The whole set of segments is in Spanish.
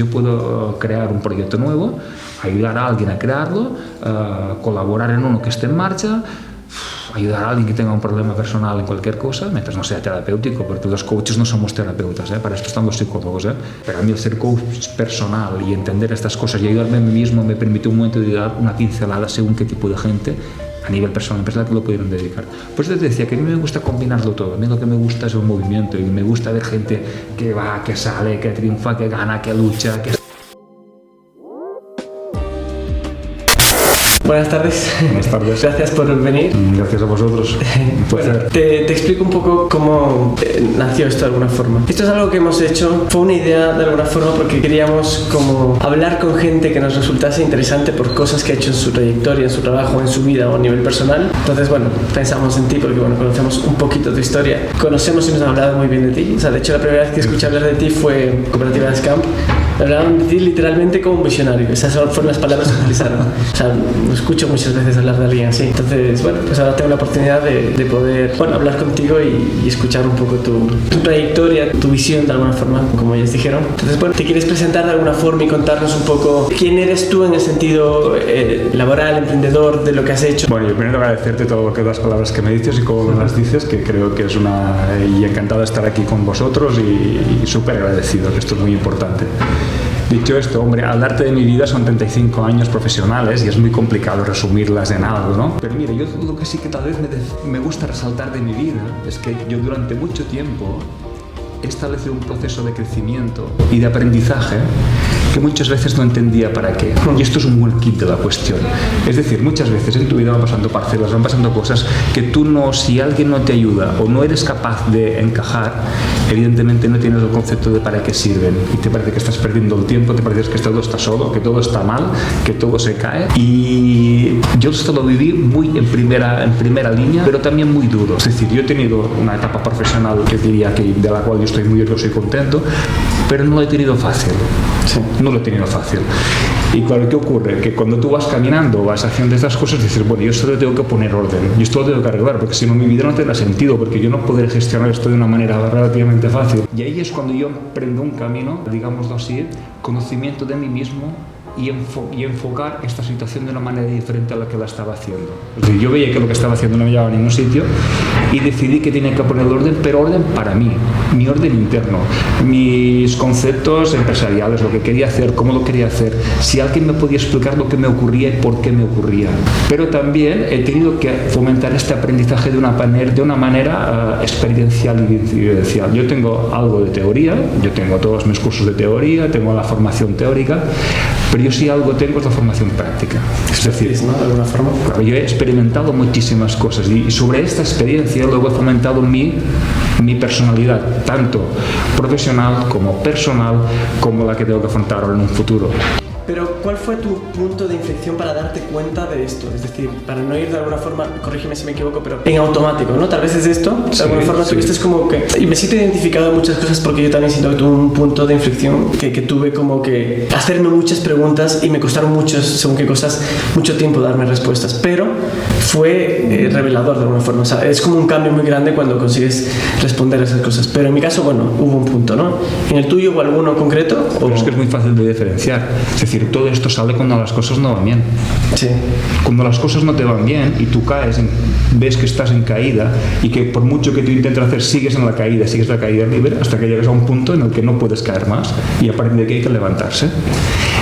Yo puedo crear un proyecto nuevo, ayudar a alguien a crearlo, colaborar en uno que esté en marcha, ayudar a alguien que tenga un problema personal en cualquier cosa, mientras no sea terapéutico, porque los coaches no somos terapeutas, para esto están los psicólogos. Pero a mí el ser coach personal y entender estas cosas y ayudarme a mí mismo me permitió un momento de dar una pincelada según qué tipo de gente a nivel personal, empresarial, que lo pudieron dedicar. Por eso te decía que a mí me gusta combinarlo todo. A mí lo que me gusta es el movimiento y me gusta ver gente que va, que sale, que triunfa, que gana, que lucha, que... Buenas tardes. Buenas tardes. Gracias por venir. Gracias a vosotros. Bueno, te explico un poco cómo nació esto de alguna forma. Esto es algo que hemos hecho, fue una idea de alguna forma porque queríamos como hablar con gente que nos resultase interesante por cosas que ha hecho en su trayectoria, en su trabajo, en su vida o a nivel personal. Entonces, bueno, pensamos en ti porque, bueno, conocemos un poquito tu historia. Conocemos y nos han hablado muy bien de ti. O sea, de hecho, la primera vez que escuché hablar de ti fue en Cooperativa Scamp. Hablaban de ti literalmente como un visionario. Esas fueron las palabras que utilizaron. O sea, no escucho muchas veces hablar de alguien así. Entonces, bueno, pues ahora tengo la oportunidad de poder, bueno, hablar contigo y escuchar un poco tu trayectoria, tu visión de alguna forma, como ellos dijeron. Entonces, bueno, ¿te quieres presentar de alguna forma y contarnos un poco quién eres tú en el sentido laboral, emprendedor, de lo que has hecho? Bueno, yo primero agradecerte todo las palabras que me dices y cómo me las dices, que creo que es y encantado de estar aquí con vosotros y súper agradecido, que esto es muy importante. Dicho esto, hombre, hablarte de mi vida son 35 años profesionales y es muy complicado resumirlas en algo, ¿no? Pero mira, yo lo que sí que tal vez me gusta resaltar de mi vida es que yo durante mucho tiempo he establecido un proceso de crecimiento y de aprendizaje que muchas veces no entendía para qué. Y esto es un buen kit de la cuestión. Es decir, muchas veces en tu vida van pasando parcelas, van pasando cosas que tú no, si alguien no te ayuda o no eres capaz de encajar, evidentemente no tienes el concepto de para qué sirven. Y te parece que estás perdiendo el tiempo, te parece que todo está solo, que todo está mal, que todo se cae. Y yo esto lo viví muy en primera línea, pero también muy duro. Es decir, yo he tenido una etapa profesional que diría que de la cual yo estoy muy orgulloso y contento, pero no lo he tenido fácil. Sí. No lo he tenido fácil. Y claro, ¿qué ocurre? Que cuando tú vas caminando, vas haciendo estas cosas, dices, bueno, yo esto le tengo que poner orden, yo esto lo tengo que arreglar, porque si no mi vida no tendrá sentido, porque yo no podré gestionar esto de una manera relativamente fácil. Y ahí es cuando yo emprendo un camino, digámoslo así, conocimiento de mí mismo y enfocar esta situación de una manera diferente a la que la estaba haciendo. Es decir, yo veía que lo que estaba haciendo no me llevaba a ningún sitio y decidí que tenía que poner orden, pero orden para mí, mi orden interno, mis conceptos empresariales, lo que quería hacer, cómo lo quería hacer, si alguien me podía explicar lo que me ocurría y por qué me ocurría. Pero también he tenido que fomentar este aprendizaje de una manera experiencial y vivencial. Yo tengo algo de teoría, yo tengo todos mis cursos de teoría, tengo la formación teórica, pero yo sí algo tengo es la formación práctica. Es decir, ¿no? De alguna forma. Claro, yo he experimentado muchísimas cosas y sobre esta experiencia luego he fomentado mi personalidad, tanto profesional como personal, como la que tengo que afrontar ahora en un futuro. Pero, ¿cuál fue tu punto de inflexión para darte cuenta de esto? Es decir, para no ir de alguna forma, corrígeme si me equivoco, pero en automático, ¿no? Tal vez es esto, de alguna forma tuviste como que... Y me siento identificado en muchas cosas porque yo también siento que tuve un punto de inflexión que tuve como que hacerme muchas preguntas y me costaron según qué cosas, mucho tiempo darme respuestas. Pero fue revelador de alguna forma. O sea, es como un cambio muy grande cuando consigues responder a esas cosas. Pero en mi caso, bueno, hubo un punto, ¿no? ¿En el tuyo hubo alguno concreto? Pero es que es muy fácil de diferenciar. Es decir, todo esto sale cuando las cosas no van bien. Sí. Cuando las cosas no te van bien y tú caes, ves que estás en caída y que por mucho que tú intentes hacer, sigues en la caída libre hasta que llegas a un punto en el que no puedes caer más y a partir de aquí hay que levantarse.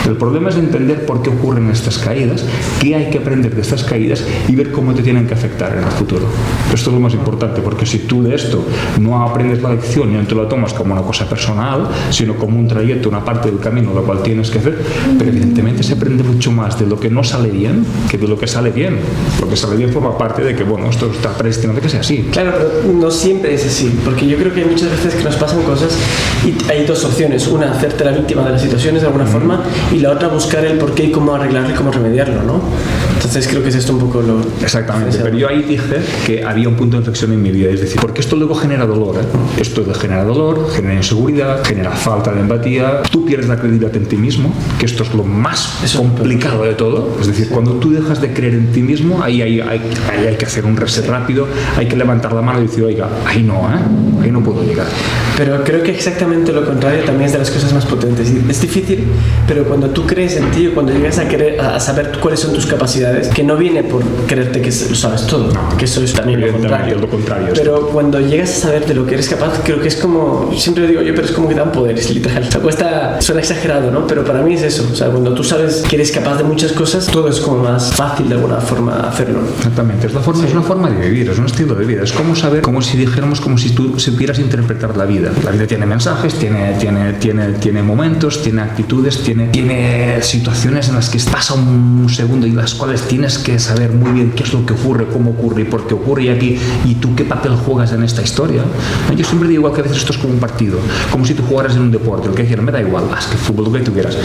El problema es entender por qué ocurren estas caídas, qué hay que aprender de estas caídas y ver cómo te tienen que afectar en el futuro. Esto es lo más importante, porque si tú de esto no aprendes la lección y no te lo tomas como una cosa personal, sino como un trayecto, una parte del camino lo cual tienes que hacer, pero evidentemente se aprende mucho más de lo que no sale bien que de lo que sale bien. Lo que sale bien forma parte de que, bueno, esto está predestinado a que sea así. Claro, pero no siempre es así, porque yo creo que hay muchas veces que nos pasan cosas y hay dos opciones. Una, hacerte la víctima de las situaciones de alguna forma, y la otra, buscar el porqué y cómo arreglarlo y cómo remediarlo, ¿no? Entonces creo que es esto un poco lo... Exactamente, pero yo ahí dije que había un punto de inflexión en mi vida, es decir, porque esto luego genera dolor, ¿eh? Esto genera dolor, genera inseguridad, genera falta de empatía, tú pierdes la credibilidad en ti mismo, que esto es lo más complicado de todo. Es decir, cuando tú dejas de creer en ti mismo, ahí hay que hacer un reset rápido, hay que levantar la mano y decir, oiga, ahí no puedo llegar. Pero creo que exactamente lo contrario también es de las cosas más potentes. Es difícil, pero cuando tú crees en ti, cuando llegas a saber cuáles son tus capacidades, que no viene por creerte que lo sabes todo, que eso es también lo contrario. Pero cuando llegas a saber de lo que eres capaz, creo que es como, siempre lo digo yo, pero es como que dan poderes, literal. Suena exagerado, ¿no? Pero para mí es eso. O sea, cuando tú sabes que eres capaz de muchas cosas, todo es como más fácil de alguna forma hacerlo. Exactamente. Es una forma de vivir, es un estilo de vida. Es como saber, como si dijéramos, como si tú supieras interpretar la vida. La vida tiene mensajes, tiene momentos, tiene actitudes, tiene situaciones en las que estás a un segundo y las cuales tienes que saber muy bien qué es lo que ocurre, cómo ocurre y por qué ocurre y aquí, y tú qué papel juegas en esta historia. Yo siempre digo que a veces esto es como un partido, como si tú jugaras en un deporte, lo que dijeron, me da igual, básquet, fútbol, lo que tuvieras.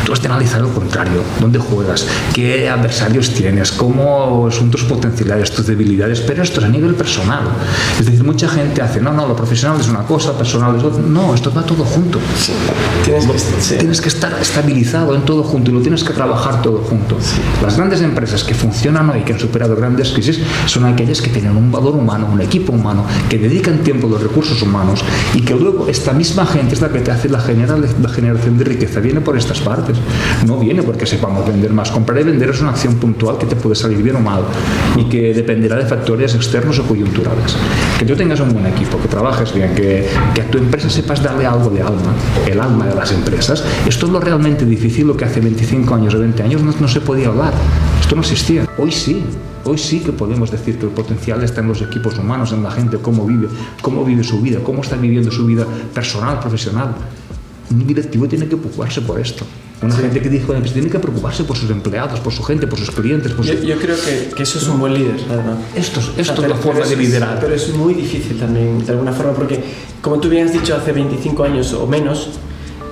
Tú has de analizar lo contrario, dónde juegas, qué adversarios tienes, cómo son tus potencialidades, tus debilidades, pero esto es a nivel personal. Es decir, mucha gente hace, no, lo profesional es una cosa, personal es otra. No, esto va todo junto. Sí. Tienes que estar estabilizado en todo junto y lo tienes que trabajar todo junto. Sí. Las grandes empresas que funcionan hoy, que han superado grandes crisis, son aquellas que tienen un valor humano, un equipo humano, que dedican tiempo a los recursos humanos y que luego esta misma gente es la que te hace la generación de riqueza. Viene por estas partes. No viene porque sepamos vender más. Comprar y vender es una acción puntual que te puede salir bien o mal y que dependerá de factores externos o coyunturales. Que tú tengas un buen equipo, que trabajes bien, que a tu empresa sepas darle algo de alma, el alma de las empresas. Esto es lo realmente difícil, lo que hace 25 años o 20 años no se podía hablar. Esto no existía. Hoy sí que podemos decir que el potencial está en los equipos humanos, en la gente, cómo vive su vida, cómo está viviendo su vida personal, profesional. Un directivo tiene que preocuparse por esto. Una gente que dijo, tiene que preocuparse por sus empleados, por su gente, por sus clientes. Yo creo que eso es un buen líder, la verdad. Esto es la forma de liderar. Pero es muy difícil también, de alguna forma, porque, como tú bien has dicho, hace 25 años o menos,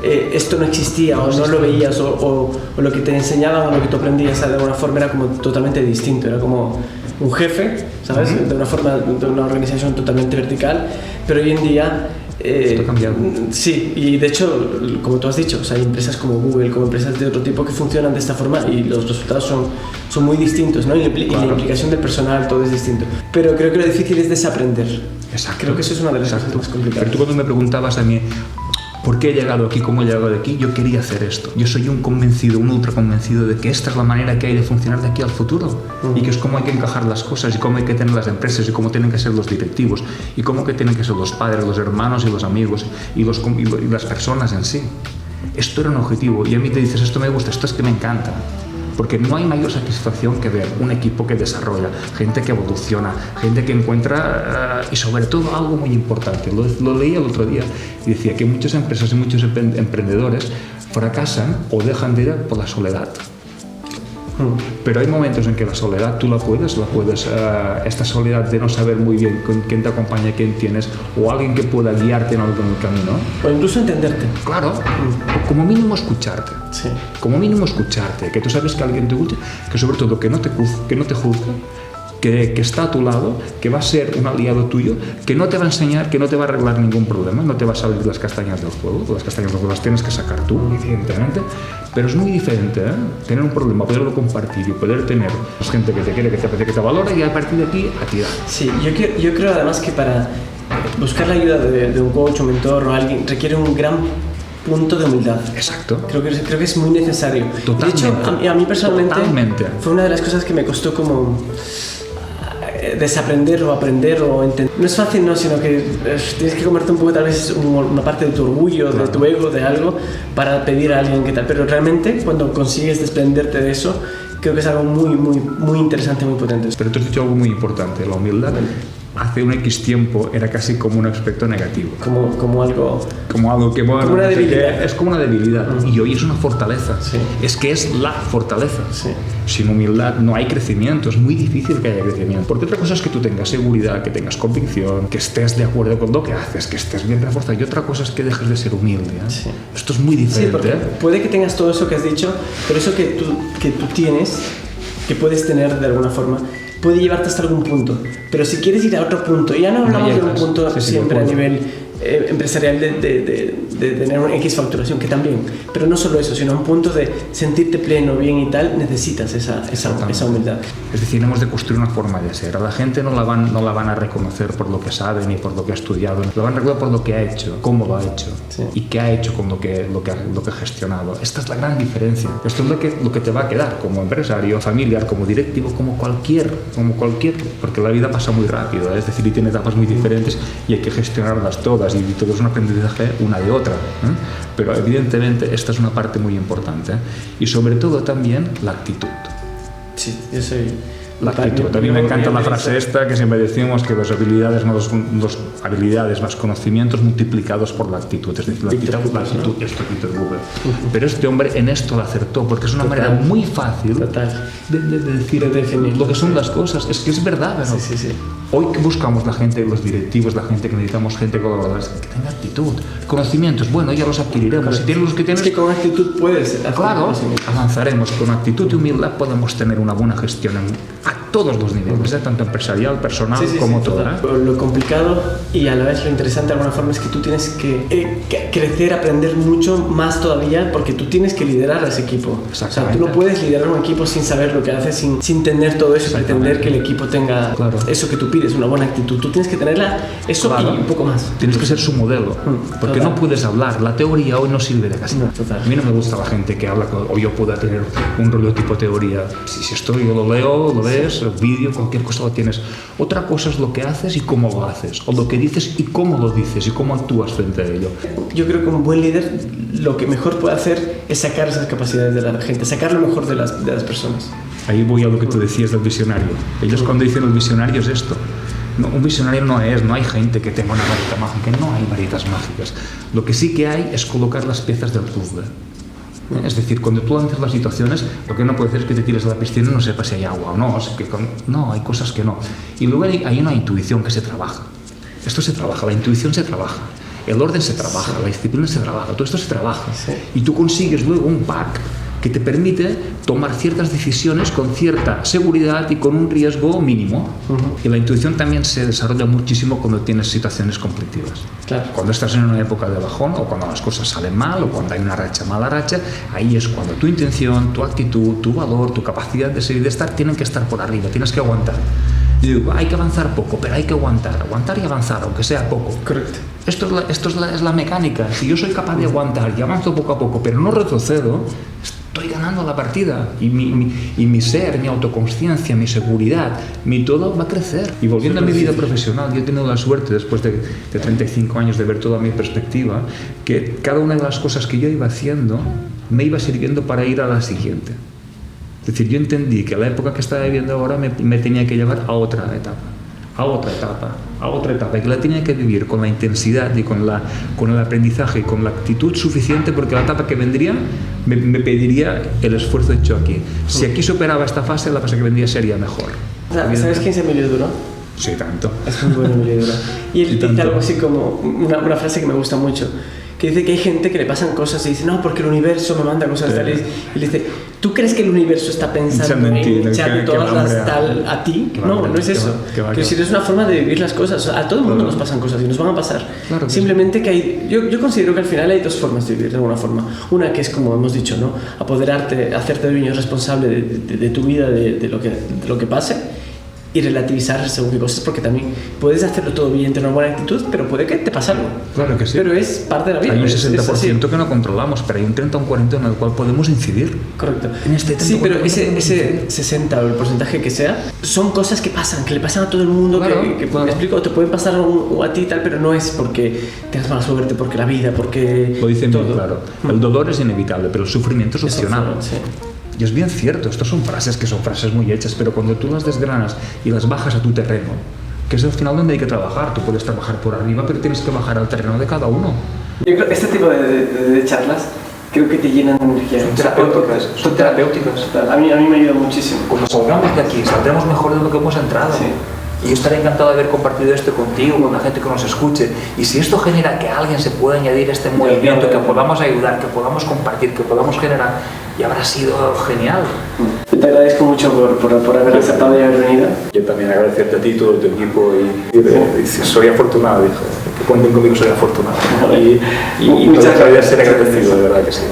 esto no existía, o no lo veías, o lo que te enseñaban, o lo que tú aprendías de alguna forma era como totalmente distinto. Era como un jefe, ¿sabes? De una forma, de una organización totalmente vertical, pero hoy en día... Está cambiando. Sí, y de hecho, como tú has dicho, o sea, hay empresas como Google, como empresas de otro tipo que funcionan de esta forma y los resultados son muy distintos, ¿no? Y la implicación del personal, todo es distinto. Pero creo que lo difícil es desaprender. Exacto. Creo que eso es una de las cosas más complicadas. Pero tú cuando me preguntabas a mí, ¿por qué he llegado aquí? ¿Cómo he llegado de aquí? Yo quería hacer esto. Yo soy un ultra convencido de que esta es la manera que hay de funcionar de aquí al futuro. Y que es cómo hay que encajar las cosas y cómo hay que tener las empresas y cómo tienen que ser los directivos y cómo que tienen que ser los padres, los hermanos y los amigos y las personas en sí. Esto era un objetivo y a mí te dices, esto me gusta, esto es que me encanta. Porque no hay mayor satisfacción que ver un equipo que desarrolla, gente que evoluciona, gente que encuentra y sobre todo algo muy importante. Lo leí el otro día y decía que muchas empresas y muchos emprendedores fracasan o dejan de ir por la soledad. Pero hay momentos en que la soledad tú la puedes esta soledad de no saber muy bien con quién te acompaña, quién tienes, o alguien que pueda guiarte en algo en el camino. O incluso entenderte. Claro, o como mínimo escucharte. Sí. Como mínimo escucharte, que tú sabes que alguien te escucha, que sobre todo que no te juzga, que está a tu lado, que va a ser un aliado tuyo, que no te va a enseñar, que no te va a arreglar ningún problema, no te va a salir las castañas del fuego. Las castañas del fuego las tienes que sacar tú, evidentemente, pero es muy diferente, tener un problema, poderlo compartir y poder tener gente que te quiere, que te aprecia, que te valora y a partir de aquí a tirar. Sí, yo creo además que para buscar la ayuda de un coach, un mentor o alguien requiere un gran punto de humildad. Exacto. Creo que es muy necesario. Totalmente. De hecho, a mí personalmente fue una de las cosas que me costó como desaprender o aprender o entender. No es fácil, no, sino que tienes que comerte un poco tal vez una parte de tu orgullo, claro, de tu ego, de algo, para pedir a alguien que tal. Pero realmente cuando consigues desprenderte de eso, creo que es algo muy interesante, muy potente. Pero tú has dicho algo muy importante, la humildad. Hace un X tiempo era casi como un aspecto negativo. Como algo que bueno, como una debilidad. Es como una debilidad. Y hoy es una fortaleza. Sí. Es que es la fortaleza. Sí. Sin humildad no hay crecimiento. Es muy difícil que haya crecimiento. Porque otra cosa es que tú tengas seguridad, que tengas convicción, que estés de acuerdo con lo que haces, que estés bien reforzado. Y otra cosa es que dejes de ser humilde. Sí. Esto es muy diferente. Sí, porque puede que tengas todo eso que has dicho, pero eso que tú tienes, que puedes tener de alguna forma, puede llevarte hasta algún punto. Pero si quieres ir a otro punto, ya no hablamos de un punto siempre a nivel empresarial de tener una X facturación, que también, pero no solo eso, sino a un punto de sentirte pleno, bien y tal, necesitas esa humildad. Es decir, hemos de construir una forma de ser. A la gente no la van a reconocer por lo que sabe ni por lo que ha estudiado, la van a recordar por lo que ha hecho, cómo lo ha hecho, sí, y qué ha hecho con lo que ha gestionado. Esta es la gran diferencia. Esto es lo que te va a quedar como empresario, familiar, como directivo, como cualquier, porque la vida pasa muy rápido, es decir, y tiene etapas muy diferentes y hay que gestionarlas todas, y todo es un aprendizaje una de otra, pero evidentemente esta es una parte muy importante, y sobre todo también la actitud. Sí, yo soy... La actitud. A mí me encanta la frase esta que siempre decimos, que las habilidades más conocimientos multiplicados por la actitud. Es decir, la actitud, esto Peter Google. Pero este hombre en esto lo acertó, porque es una manera muy fácil de decir lo que son las cosas. Es que es verdad, ¿no? Sí. Hoy que buscamos la gente, los directivos, la gente que necesitamos, gente colaboradora, que tenga actitud. Conocimientos, bueno, ya los adquiriremos. Claro. Si tienes los que tienes... Es que con actitud puedes hacer. Claro, avanzaremos. Con actitud y humildad podemos tener una buena gestión a todos los niveles, tanto empresarial, personal, como todo. Lo complicado y a la vez lo interesante de alguna forma es que tú tienes que crecer, aprender mucho más todavía, porque tú tienes que liderar a ese equipo. O sea, tú no puedes liderar un equipo sin saber lo que haces, sin tener todo eso, pretender que el equipo tenga eso que tú pides, una buena actitud. Tú tienes que tenerla, eso y un poco más. Tienes que ser su modelo, porque no puedes hablar. La teoría hoy no sirve de casi nada. A mí no me gusta la gente que habla, o yo pueda tener un rollo tipo teoría. Si esto yo lo leo, lo ves, vídeo, cualquier cosa lo tienes. Otra cosa es lo que haces y cómo lo haces, o lo que dices y cómo lo dices y cómo actúas frente a ello. Yo creo que un buen líder lo que mejor puede hacer es sacar esas capacidades de la gente, sacar lo mejor de las personas. Ahí voy a lo que tú decías del visionario. Ellos cuando dicen el visionario es esto. No, un visionario no hay gente que tenga una varita mágica, no hay varitas mágicas. Lo que sí que hay es colocar las piezas del puzzle. Es decir, cuando tú lanzas las situaciones, lo que no puede hacer es que te tires a la piscina y no sepas si hay agua o no. No, hay cosas que no. Y luego hay una intuición que se trabaja. Esto se trabaja, la intuición se trabaja, el orden se trabaja, la disciplina se trabaja, todo esto se trabaja. Y tú consigues luego un pack que te permite tomar ciertas decisiones con cierta seguridad y con un riesgo mínimo. Y la intuición también se desarrolla muchísimo cuando tienes situaciones conflictivas. Claro. Cuando estás en una época de bajón, o cuando las cosas salen mal, o cuando hay una mala racha, ahí es cuando tu intención, tu actitud, tu valor, tu capacidad de ser y de estar tienen que estar por arriba, tienes que aguantar. Y digo, hay que avanzar poco, pero hay que aguantar y avanzar, aunque sea poco. Correcto. Esto es la mecánica. Si yo soy capaz de aguantar y avanzo poco a poco, pero no retrocedo, estoy ganando la partida, y mi ser, mi autoconsciencia, mi seguridad, mi todo va a crecer. Y volviendo a mi vida profesional, yo he tenido la suerte, después de 35 años, de ver toda mi perspectiva, que cada una de las cosas que yo iba haciendo me iba sirviendo para ir a la siguiente. Es decir, yo entendí que la época que estaba viviendo ahora me tenía que llevar a otra etapa, y que la tenía que vivir con la intensidad y con el aprendizaje y con la actitud suficiente, porque la etapa que vendría me pediría el esfuerzo hecho aquí. Si aquí superaba esta fase, la fase que vendría sería mejor. ¿Sabes quién es Emilio Duro? Sí, tanto. Es muy bueno Emilio Duro. Y él dice algo así como, una frase que me gusta mucho, que dice que hay gente que le pasan cosas y dice, no, porque el universo me manda cosas tales. Y le dice, ¿tú crees que el universo está pensando en echarte todas las tal a ti? No, no es eso. Que si es una forma de vivir las cosas. A todo el mundo nos pasan cosas y nos van a pasar. Claro, simplemente que hay... Yo considero que al final hay dos formas de vivir de alguna forma. Una que es, como hemos dicho, ¿no? Apoderarte, hacerte dueño responsable de tu vida, de lo que pase, y relativizar según qué cosas, porque también puedes hacerlo todo bien, tener una buena actitud, pero puede que te pase algo. Claro que sí. Pero es parte de la vida. Hay un 60% que no controlamos, pero hay un 30 o un 40% en el cual podemos incidir. Correcto. En este sí, pero ese 60 o el porcentaje que sea, son cosas que pasan, que le pasan a todo el mundo, claro. Me explico, te pueden pasar a ti y tal, pero no es porque tengas mala suerte, porque la vida, porque lo dicen bien claro. El dolor es inevitable, pero el sufrimiento es opcional. Sí. Y es bien cierto, estas son frases que son frases muy hechas, pero cuando tú las desgranas y las bajas a tu terreno, que es al final donde hay que trabajar, tú puedes trabajar por arriba, pero tienes que bajar al terreno de cada uno. Yo creo que este tipo de charlas creo que te llenan de energía. Son terapéuticas. A mí me ayuda muchísimo. Cuando salgamos de aquí, saldremos mejor de lo que hemos entrado. Sí. Y yo estaré encantado de haber compartido esto contigo, con la gente que nos escuche. Y si esto genera que alguien se pueda añadir a este movimiento, que podamos ayudar, que podamos compartir, que podamos generar, y habrá sido genial. Te agradezco mucho por haber aceptado y haber venido. Yo también agradecerte a ti, todo tu equipo, y soy afortunado, dije, que cuenten conmigo, soy afortunado. Y muchas gracias, ser agradecido, de verdad que sí.